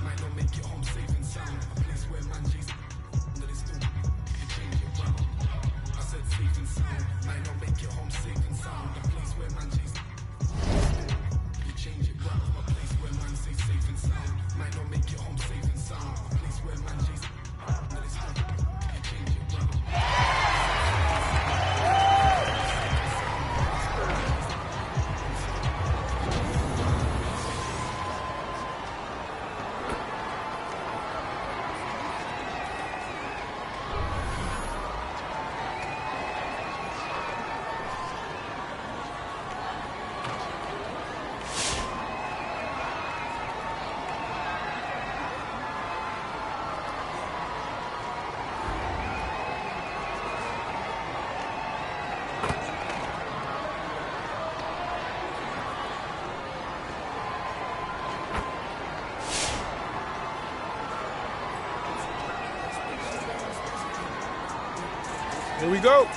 Might not make it home safe and sound. A place where man G's under this still you change it round. I said safe and sound. Might not make it home safe and sound. A place where man G's you change it round. A place where man say safe and sound. Might not make it home safe and sound. A place where man G's under this still you change it round. Here we go.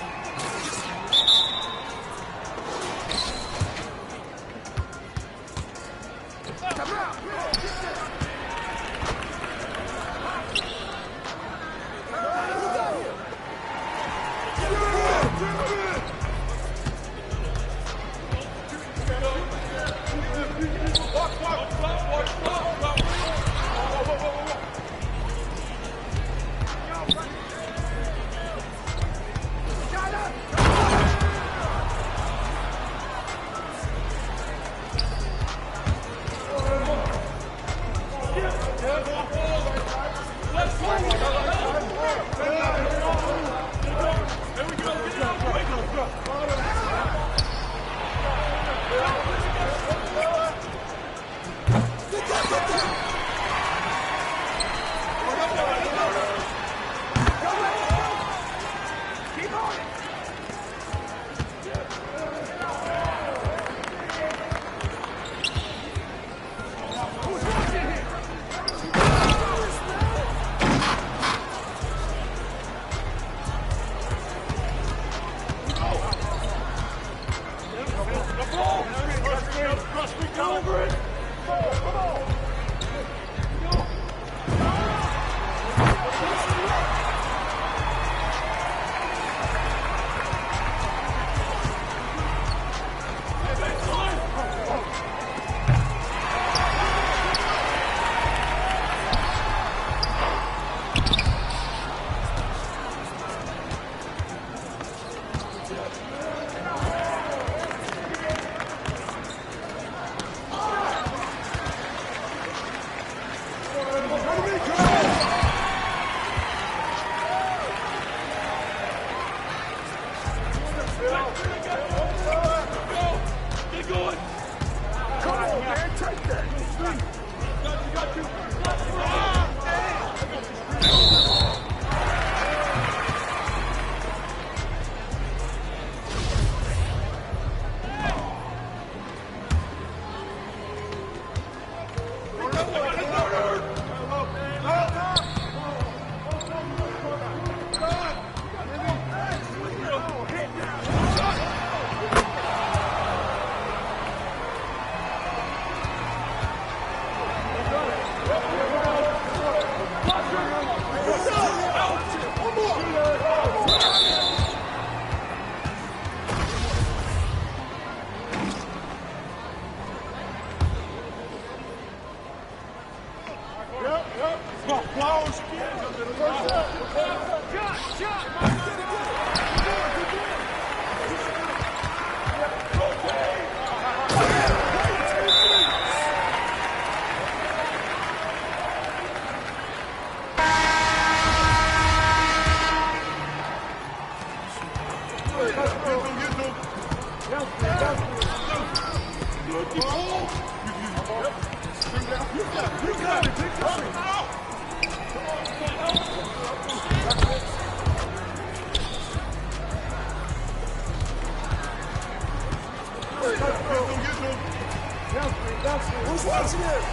Who's watching it?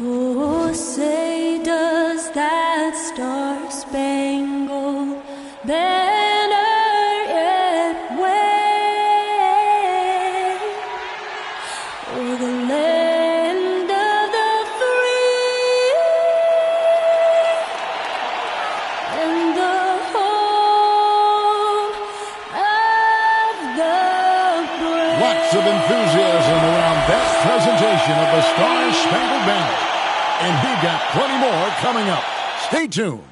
Oh, say does that star-spangled banner yet wave o'er the land of the free and the home of the brave? Lots of enthusiasm around that presentation of the Star-Spangled Banner. And we've got plenty more coming up. Stay tuned.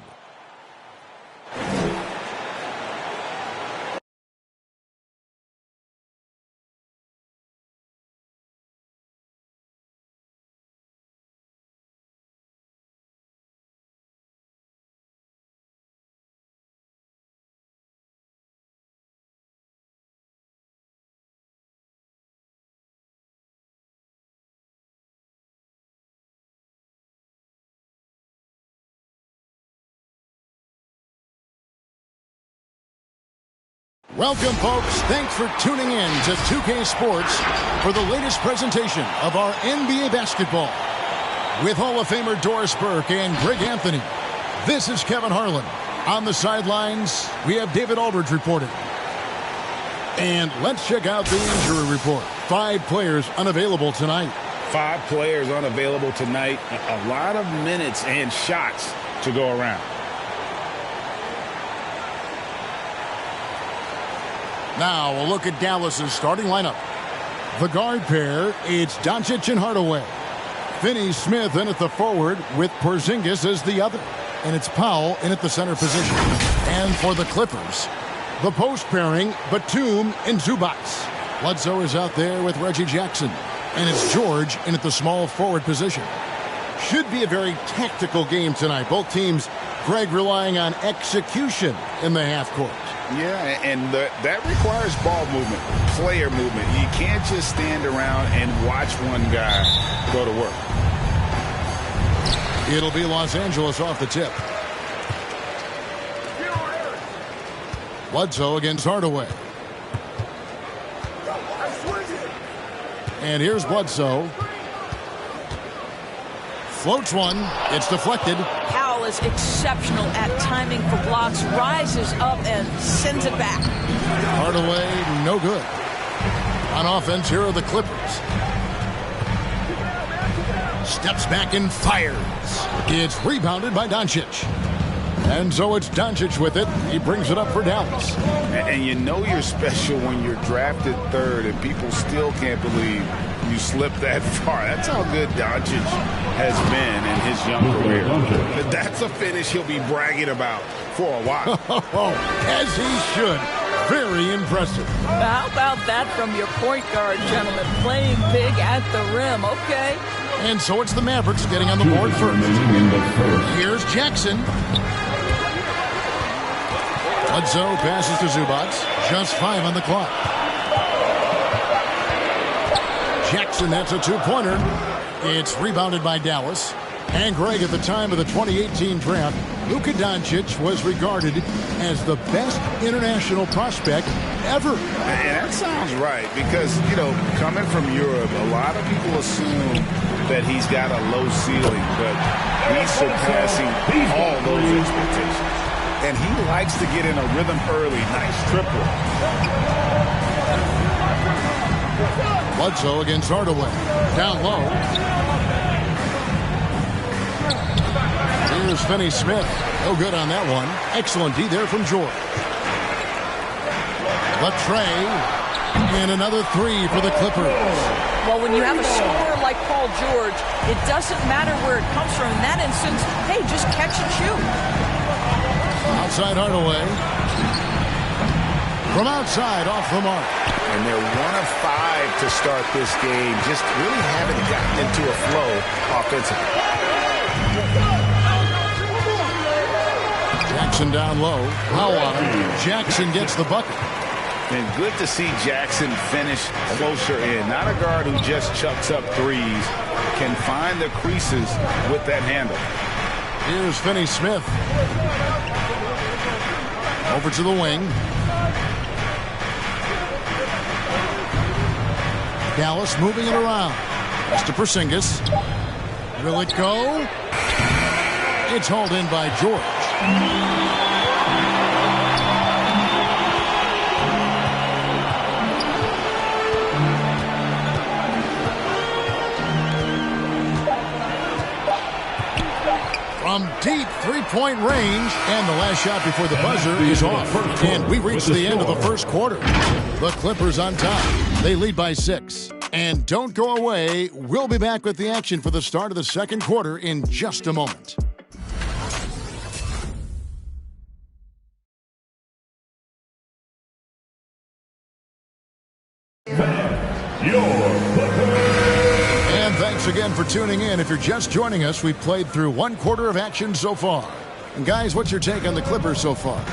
Welcome, folks. Thanks for tuning in to 2K Sports for the latest presentation of our NBA basketball. With Hall of Famer Doris Burke and Greg Anthony, this is Kevin Harlan. On the sidelines, we have David Aldridge reporting. And let's check out the injury report. 5 players unavailable tonight. 5 players unavailable tonight. A lot of minutes and shots to go around. Now, a look at Dallas's starting lineup. The guard pair, it's Doncic and Hardaway. Finney-Smith in at the forward with Porzingis as the other. And it's Powell in at the center position. And for the Clippers, the post pairing, Batum and Zubac. Bledsoe is out there with Reggie Jackson. And it's George in at the small forward position. Should be a very tactical game tonight. Both teams, Greg, relying on execution in the half court. Yeah, and that requires ball movement, player movement. You can't just stand around and watch one guy go to work. It'll be Los Angeles off the tip. Bledsoe against Hardaway. And here's Bledsoe. Floats one. It's deflected. Powell is exceptional at timing for blocks, rises up and sends it back. Hardaway, no good. On offense, here are the Clippers. Steps back and fires. It's rebounded by Doncic. And so it's Doncic with it. He brings it up for Dallas. And you know you're special when you're drafted 3rd and people still can't believe you slipped that far. That's how good Doncic has been in his young career. That's a finish he'll be bragging about for a while. As he should. Very impressive. How about that from your point guard, gentlemen? Playing big at the rim, okay? And so it's the Mavericks getting on the board first. Here's Jackson. Bledsoe passes to Zubac. Just 5 on the clock. Jackson, that's a 2-pointer. It's rebounded by Dallas. And Greg, at the time of the 2018 draft, Luka Doncic was regarded as the best international prospect ever. And that sounds right because, you know, coming from Europe, a lot of people assume that he's got a low ceiling, but he's surpassing all those expectations. And he likes to get in a rhythm early. Nice triple. Bledsoe against Hardaway. Down low. Here's Finney-Smith. No good on that one. Excellent D there from George. The tray. And another 3 for the Clippers. Well, when you have a scorer like Paul George, it doesn't matter where it comes from. In that instance, hey, just catch and shoot. Outside Hardaway. From outside, off the mark. And they're 1 of 5 to start this game. Just really haven't gotten into a flow offensively. Jackson down low. Powell on him. Jackson gets the bucket. And good to see Jackson finish closer in. Not a guard who just chucks up threes. Can find the creases with that handle. Here's Finney-Smith. Over to the wing. Dallas moving it around. That's to Porzingis. Will it go? It's hauled in by George. From deep three-point range, and the last shot before the buzzer is off. And we reach the end of the first quarter. The Clippers on top. They lead by 6. And don't go away. We'll be back with the action for the start of the second quarter in just a moment. And thanks again for tuning in. If you're just joining us, we've played through one quarter of action so far. And guys, what's your take on the Clippers so far?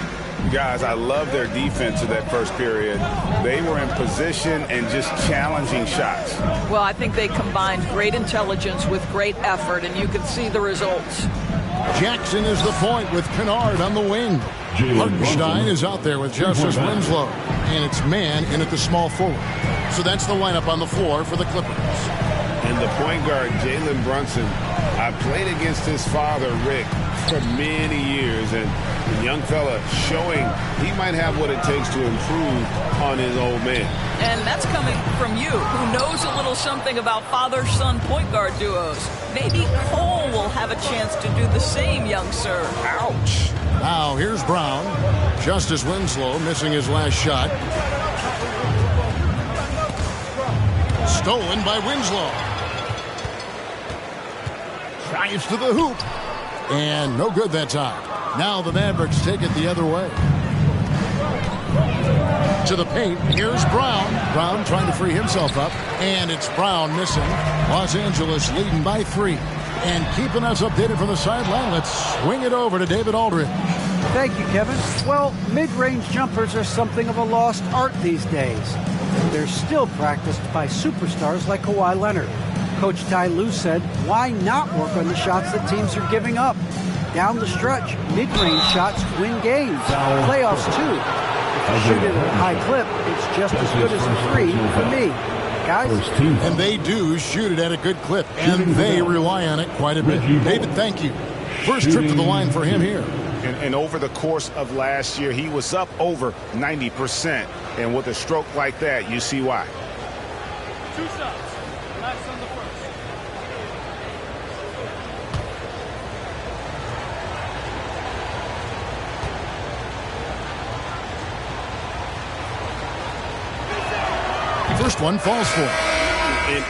Guys, I love their defense in that first period. They were in position and just challenging shots. Well, I think they combined great intelligence with great effort, and you can see the results. Jackson is the point with Kennard on the wing. Hartenstein is out there with Justice Winslow. And it's man in at the small forward. So that's the lineup on the floor for the Clippers. And the point guard, Jalen Brunson, I played against his father, Rick, for many years. And the young fella showing he might have what it takes to improve on his old man. And that's coming from you, who knows a little something about father-son point guard duos. Maybe Cole will have a chance to do the same, young sir. Ouch. Now here's Brown. Justice Winslow missing his last shot. Stolen by Winslow. Drives to the hoop. And no good that time. Now the Mavericks take it the other way. To the paint. Here's Brown. Brown trying to free himself up. And it's Brown missing. Los Angeles leading by 3. And keeping us updated from the sideline, let's swing it over to David Aldridge. Thank you, Kevin. Well, mid-range jumpers are something of a lost art these days. They're still practiced by superstars like Kawhi Leonard. Coach Ty Lue said, why not work on the shots that teams are giving up? Down the stretch, mid-range shots win games. Playoffs, too. If you shoot it at a high clip, it's just as good as a three for me. Guys? And they do shoot it at a good clip, and they rely on it quite a bit. David, thank you. First trip to the line for him here. And over the course of last year, he was up over 90%. And with a stroke like that, you see why. 2 shots. Last on the first. First one falls for him.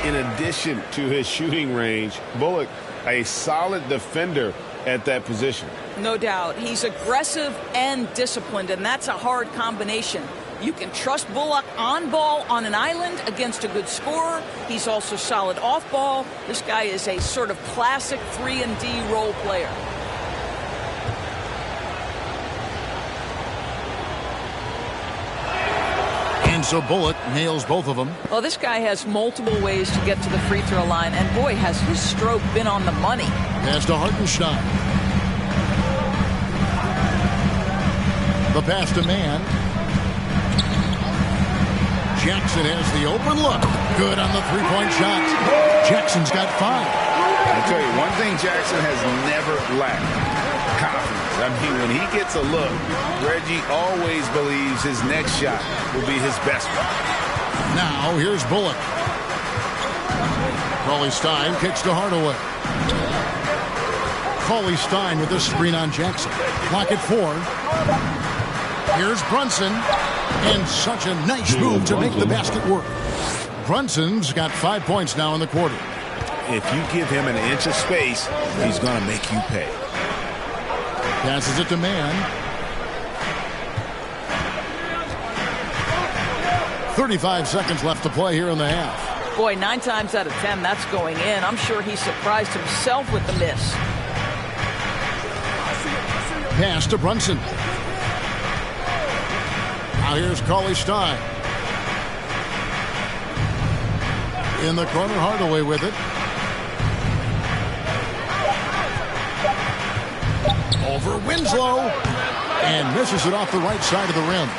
In addition to his shooting range, Bullock, a solid defender at that position. No doubt. He's aggressive and disciplined, and that's a hard combination. You can trust Bullock on ball on an island against a good scorer. He's also solid off ball. This guy is a sort of classic 3-and-D role player. And so Bullock nails both of them. Well, this guy has multiple ways to get to the free throw line, and boy, has his stroke been on the money. Pass to Hartenstein. The pass to man. Jackson has the open look. Good on the three-point shot. Jackson's got 5. I'll tell you, one thing Jackson has never lacked, confidence. I mean, when he gets a look, Reggie always believes his next shot will be his best one. Now, here's Bullock. Cauley-Stein kicks to Hardaway. Cauley-Stein with a screen on Jackson. Clock at 4. Here's Brunson. And such a nice move to make the basket work. Brunson's got 5 points now in the quarter. If you give him an inch of space, he's going to make you pay. Passes it to man. 35 seconds left to play here in the half. Boy, 9 times out of 10, that's going in. I'm sure he surprised himself with the miss. Pass to Brunson. Now here's Cauley-Stein. In the corner, Hardaway with it. Over Winslow. And misses it off the right side of the rim.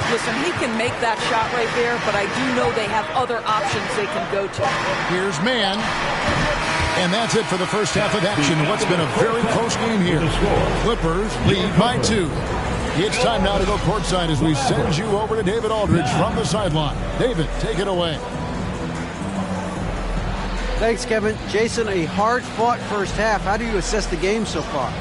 Listen, he can make that shot right there, but I do know they have other options they can go to. Here's man. And that's it for the first half of action. What's been a very close game here. Clippers lead by 2. It's time now to go courtside as we send you over to David Aldridge from the sideline. David, take it away. Thanks, Kevin. Jason, a hard-fought first half. How do you assess the game so far?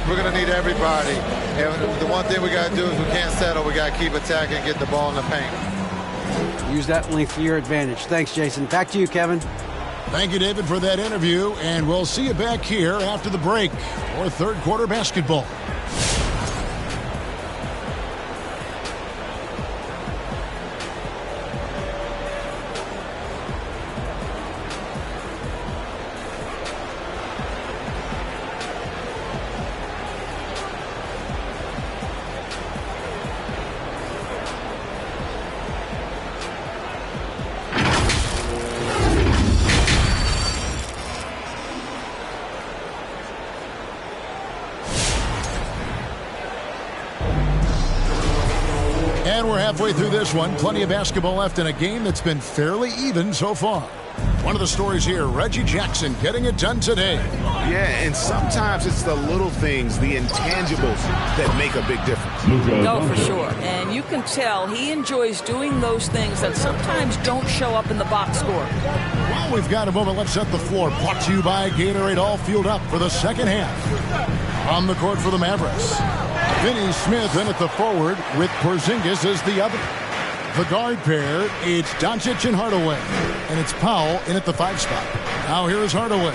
We're going to need everybody. And the one thing we got to do is we can't settle. We got to keep attacking and get the ball in the paint. Use that length for your advantage. Thanks, Jason. Back to you, Kevin. Thank you, David, for that interview. And we'll see you back here after the break for third quarter basketball. And we're halfway through this one. Plenty of basketball left in a game that's been fairly even so far. One of the stories here, Reggie Jackson getting it done today. Yeah, and sometimes it's the little things, the intangibles, that make a big difference. No, for sure. And you can tell he enjoys doing those things that sometimes don't show up in the box score. Well, we've got a moment. Let's set the floor. Brought to you by Gatorade, all fueled up for the second half. On the court for the Mavericks, Finney Smith in at the forward with Porzingis as the other. The guard pair, it's Doncic and Hardaway. And it's Powell in at the 5 spot. Now here is Hardaway.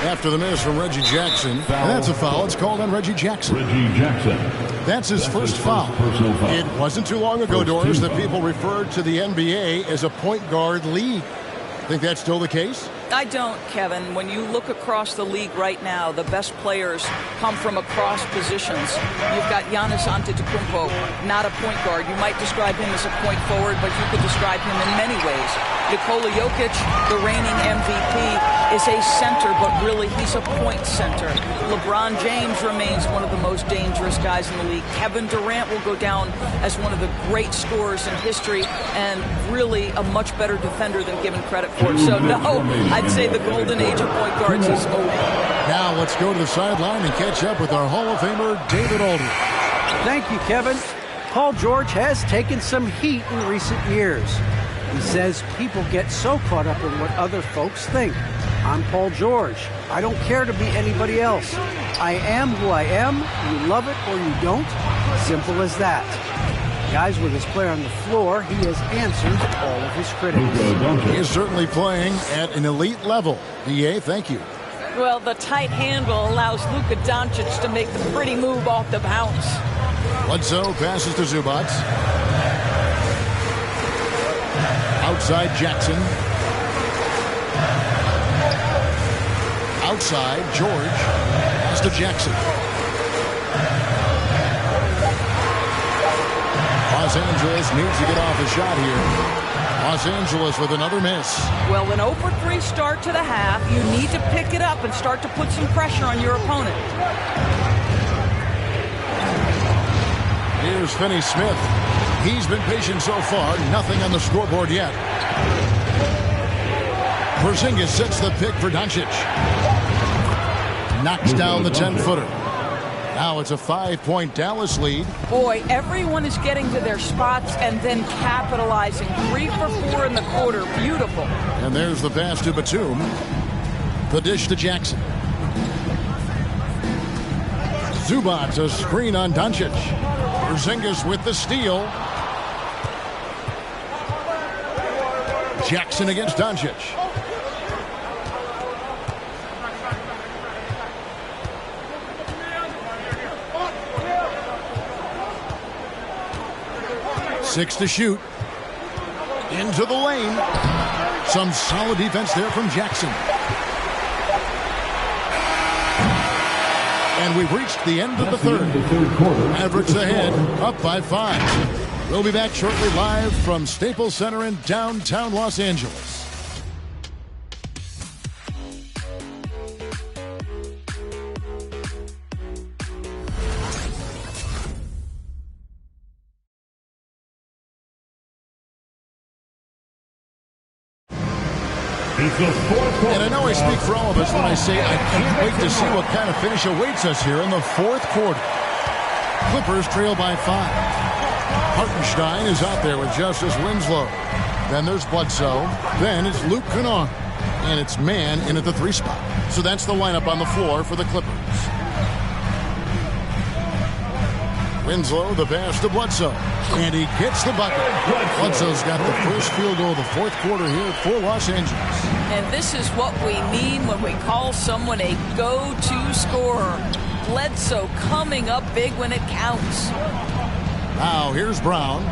After the miss from Reggie Jackson. And that's a foul. It's called on Reggie Jackson. That's his first foul. It wasn't too long ago, Doris, that people referred to the NBA as a point guard league. Think that's still the case? I don't, Kevin. When you look across the league right now, the best players come from across positions. You've got Giannis Antetokounmpo, not a point guard. You might describe him as a point forward, but you could describe him in many ways. Nikola Jokic, the reigning MVP, is a center, but really he's a point center. LeBron James remains one of the most dangerous guys in the league. Kevin Durant will go down as one of the great scorers in history and really a much better defender than given credit for. So, no, I'd say the golden age of point guards is over. Now let's go to the sideline and catch up with our Hall of Famer, David Aldridge. Thank you, Kevin. Paul George has taken some heat in recent years. He says people get so caught up in what other folks think. I'm Paul George. I don't care to be anybody else. I am who I am. You love it or you don't. Simple as that. Guys, with his play on the floor, he has answered all of his critics. He is certainly playing at an elite level. DA, thank you. Well, the tight handle allows Luka Doncic to make the pretty move off the bounce. Bledsoe passes to Zubac. Outside Jackson. Outside George. Pass to Jackson. Los Angeles needs to get off a shot here. Los Angeles with another miss. Well, an 0-for-3 start to the half. You need to pick it up and start to put some pressure on your opponent. Here's Finney Smith. He's been patient so far. Nothing on the scoreboard yet. Porzingis sets the pick for Doncic. Knocks down the 10-footer. Now it's a 5-point Dallas lead. Boy, everyone is getting to their spots and then capitalizing. 3 for 4 in the quarter. Beautiful. And there's the pass to Batum. The dish to Jackson. Zubac, a screen on Doncic. Porzingis with the steal. Jackson against Doncic. Six to shoot. Into the lane. Some solid defense there from Jackson. And we've reached the end of the third. Mavericks ahead, up by 5. We'll be back shortly live from Staples Center in downtown Los Angeles. And I know I speak for all of us when I say I can't wait to see what kind of finish awaits us here in the fourth quarter. Clippers trail by 5. Hartenstein is out there with Justice Winslow. Then there's Bledsoe. Then it's Luke Kennard. And it's man in at the 3 spot. So that's the lineup on the floor for the Clippers. Winslow, the pass to Bledsoe. And he gets the bucket. Bledsoe's got the first field goal of the fourth quarter here for Los Angeles. And this is what we mean when we call someone a go-to scorer. Bledsoe coming up big when it counts. Now here's Brown.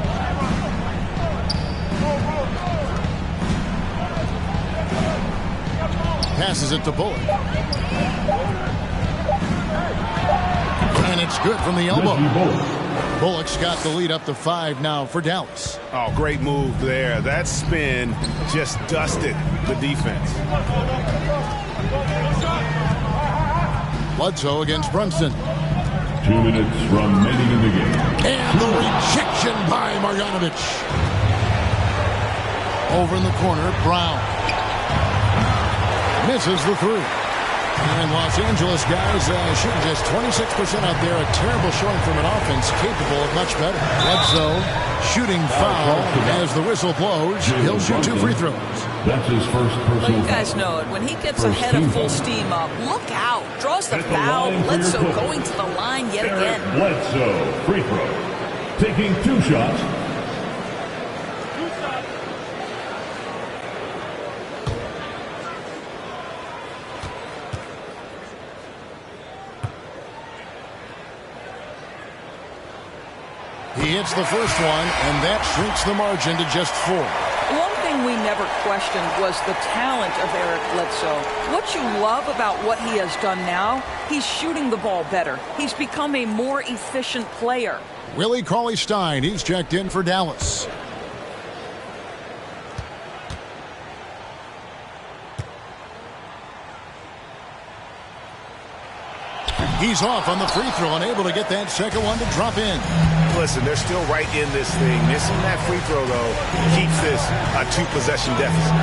Passes it to Bullock. And it's good from the elbow. Bullock's got the lead up to 5 now for Dallas. Oh, great move there. That spin just dusted the defense. Bledsoe against Brunson. 2 minutes remaining in the game. And the rejection by Marjanovic. Over in the corner, Brown. Misses the 3. And Los Angeles guys shooting just 26% out there. A terrible showing from an offense capable of much better. Bledsoe shooting foul as the whistle blows. He'll shoot 2 free throws. That's his first personal Well, you guys know it. When he gets ahead of full steam up, look out. Draws the foul. Bledsoe going to the line yet again. Bledsoe, free throw. Taking 2 shots. He hits the first one, and that shrinks the margin to just 4. One thing we never questioned was the talent of Eric Bledsoe. What you love about what he has done now, he's shooting the ball better. He's become a more efficient player. Willie Cauley-Stein, he's checked in for Dallas. He's off on the free throw, unable to get that second one to drop in. Listen, they're still right in this thing. Missing that free throw, though, keeps this a 2-possession deficit.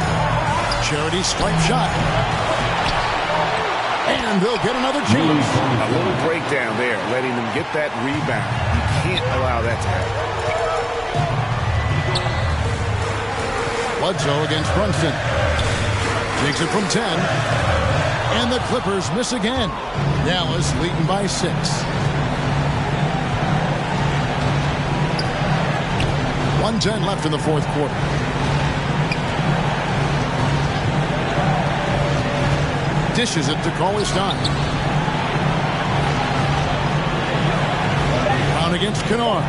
Charity stripe shot. And they'll get another chance. A little breakdown there, letting them get that rebound. You can't allow that to happen. Bledsoe against Brunson. Takes it from 10. And the Clippers miss again. Dallas leading by 6. .110 left in the fourth quarter. Dishes it to Cauley-Stein. Brown against Kennard.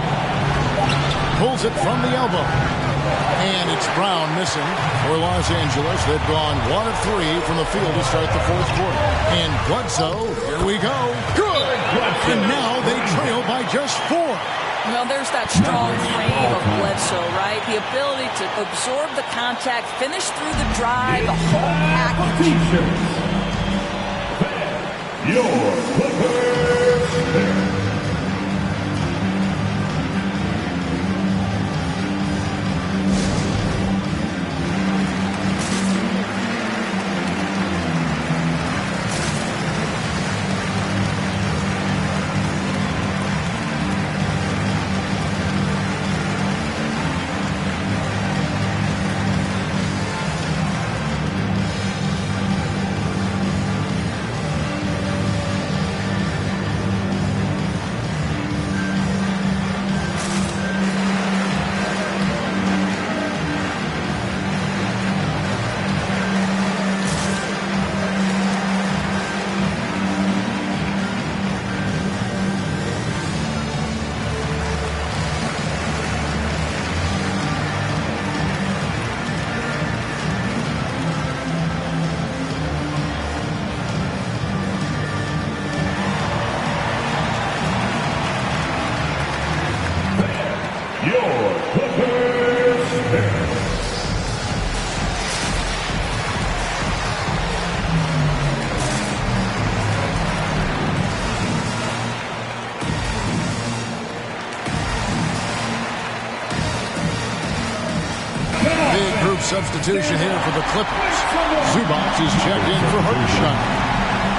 Pulls it from the elbow. And it's Brown missing for Los Angeles. They've gone 1 of 3 from the field to start the fourth quarter. And Bledsoe, here we go. Good! And now they trail by just 4. Well, there's that strong frame of Bledsoe, right? The ability to absorb the contact, finish through the drive, the whole package. Your Clippers. substitution here for the Clippers. Zubac is checked in for Hartenstein.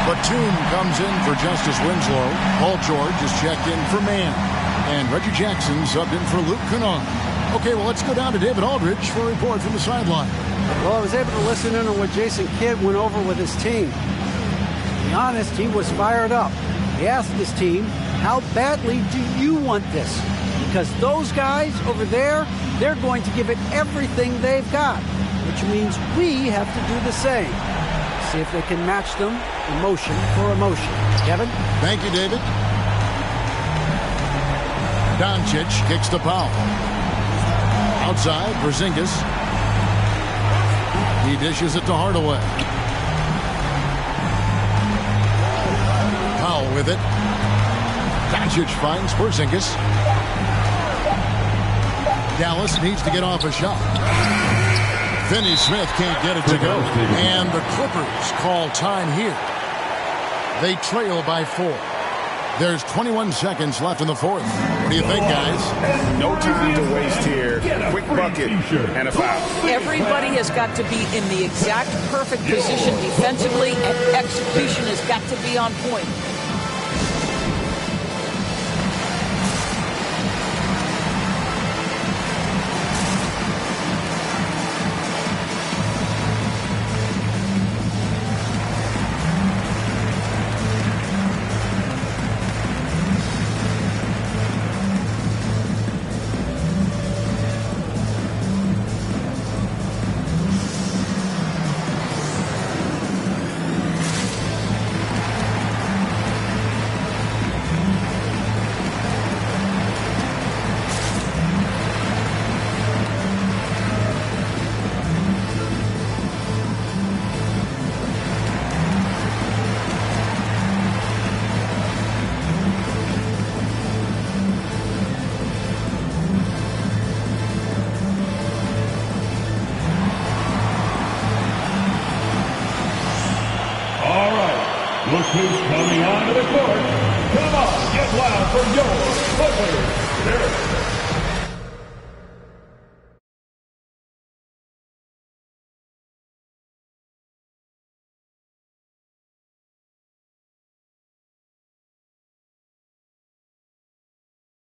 Batum comes in for Justice Winslow. Paul George is checked in for Mann. And Reggie Jackson subbed in for Luke Kennard. Okay, well, let's go down to David Aldridge for a report from the sideline. Well, I was able to listen in on what Jason Kidd went over with his team. To be honest, he was fired up. He asked his team, how badly do you want this? Because those guys over there, they're going to give it everything they've got, which means we have to do the same. See if they can match them emotion for emotion. Kevin? Thank you, David. Doncic kicks the foul. Outside, Porzingis. He dishes it to Hardaway. Powell with it. Doncic finds Porzingis. Dallas needs to get off a shot. Finney Smith can't get it to go. And the Clippers call time here. They trail by 4. There's 21 seconds left in the fourth. What do you think, guys? No time to waste here. Quick bucket and a foul. Everybody has got to be in the exact perfect position defensively, and execution has got to be on point. Look who's coming onto the court. Come on, get loud for your Clippers.